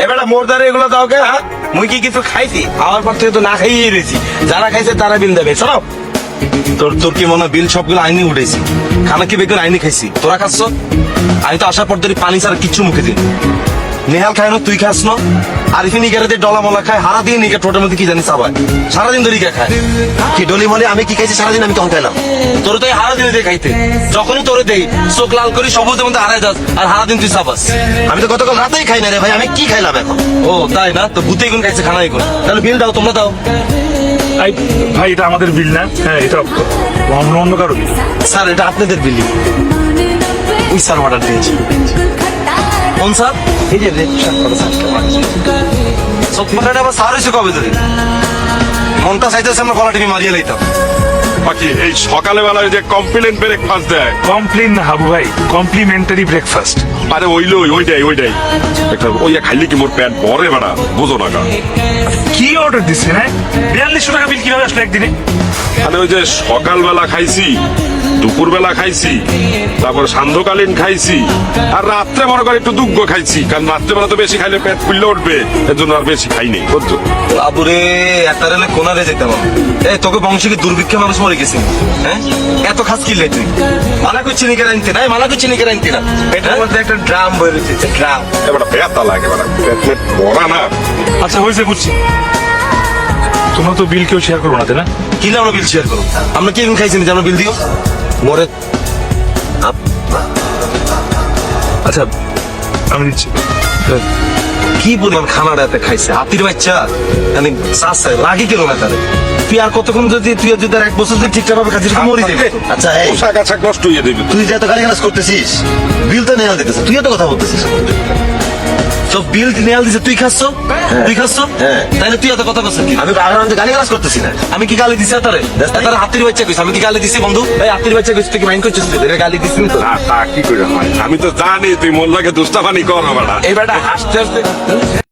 এবার মোর দ্বারা এগুলো দাও কে? হ্যাঁ, মুই কি কিছু খাইছি? আমার পর থেকে তো না খাইয়ে রয়েছি। যারা খাইছে তারা বিল দেবে। শোনো, তোর তোর কি মনে হয় বিল সবগুলো আইনি উঠেছি? খানা কি বেগুন আইনি খাইছি? তোরা খাচ্ছ? আমি তো আসার পর ধরে পানি ছাড়া কিচ্ছু মুখে দিই। নেহাল খায় না, তুই খাস না? আরিফিন ইগারে ডলা মলা খায়, হারা দিয়ে নিকে ঠোঁটের মধ্যে কি জানিস আবার সারাদিন ধরে ইগা খায়। কি ডলি মলি আমি কি খাইছি সারাদিন? আমি তখন খাইলাম। তোর তো হারা দিনে দিয়ে খাইতে, যখনই তোরে দেই চোখ লাল করি সবুজের মধ্যে হারাই যাস, আর হারা দিন তুই চাপাস। আমি তো গতকাল রাতেই খাই না রে ভাই, আমি কি খাইলাম এখন? ও তাই না? তো ভূতে গুণ খাইছে, খানাই গুণ। তাহলে বিল দাও, তোমরা দাও। ভাই এটা আমাদের বিল না? হ্যাঁ এটা অন্য অন্য কারো বিল। স্যার এটা আপনাদের বিলি। ওই স্যার অর্ডার দিয়েছি। কোন স্যার? এই যে সবকটাটা আবার স্যার হয়েছে কবে ধরে? মনটা চাইতেছে আমরা গলা টিভি মারিয়ে লইতাম। বাকি এই সকালে বেলায় যে কমপ্লেন ব্রেকফাস্ট দেয়, কমপ্লেন না হাবু ভাই, কমপ্লিমেন্টারি ব্রেকফাস্ট। আরে ওইটাই একটা ওইয়া খাইলে কি মোর পেট ভরে বেড়া, বুঝো না গা? কি অর্ডার দিচ্ছেন? হ্যাঁ 4200 টাকা বিল কিভাবে আসলো একদিনে? মানে ওই যে সকালবেলা খাইছি, দুপুরবেলা খাইছি, তারপর সান্ধ্যকালীন খাইছি, আর রাত্রে মনে করে একটু দুগ্গ খাইছি, কারণ রাত্রেবেলা তো বেশি খাইলে পেট ফুললে উঠবে, এর জন্য আর বেশি খাইনি, বুঝছো? বাবুরে একটা রেলে কোনারে যেতাম। এই তোকে বংশকে দুর্ভিক্ষে মানুষ মরে গেছে। হ্যাঁ এত খাস কিনলে তুই? মানা করছি নিকে আনতে না, মানা করছি নিকে আনতে না। পেটের মধ্যে একটা ড্রাম বয়ে রয়েছে, ড্রাম। এবার ব্যথা লাগে, পেট ভরা না। আচ্ছা হয়েছে, বুঝছি। তোমরা তো বিল কেউ শেয়ার করবো না তাই না? কিনে আমরা বিল শেয়ার করো। আমরা কি এখন খাইছি না যে আমরা বিল দিও? মরে আচ্ছা আমি দিচ্ছি। কি পরিমাণ খানাটা এতে খাইছে হাতির বাচ্চা, মানে চাষে লাগে কেন না তারে? তুই আর কতক্ষণ যদি তুই যদি আর 1 বছর যদি ঠিকঠাক ভাবে খাচ্ছিস মরে যাবে। আচ্ছা এই পোশাক আশাক নষ্ট হয়ে দেবে। তুই যে এত গালি গালাজ করতেছিস, বিল তো নেওয়া দিতেছে, তুই এত কথা বলতেছিস। তো বিল নেয়াল দিছে, তুই খাচ্ছ? তুই খাচ্ছ? হ্যাঁ। তাহলে তুই এত কথা বলছিস কি? আমি আরামে গালি গালাজ করতেছি না। আমি কি গালি দিছি তারে? তারে হাতির বাচ্চা কইছ, আমি কি গালি দিছি বন্ধু? এই হাতির বাচ্চা কইছ, তুই কি মাইন্ড করছিস? তুই গালি দিছিস তো? না তা কি করে হয়? আমি তো জানি তুই মোল্লাকে দুস্তাফানি কর বেড়া। এই বেটা হাসতে হাসতে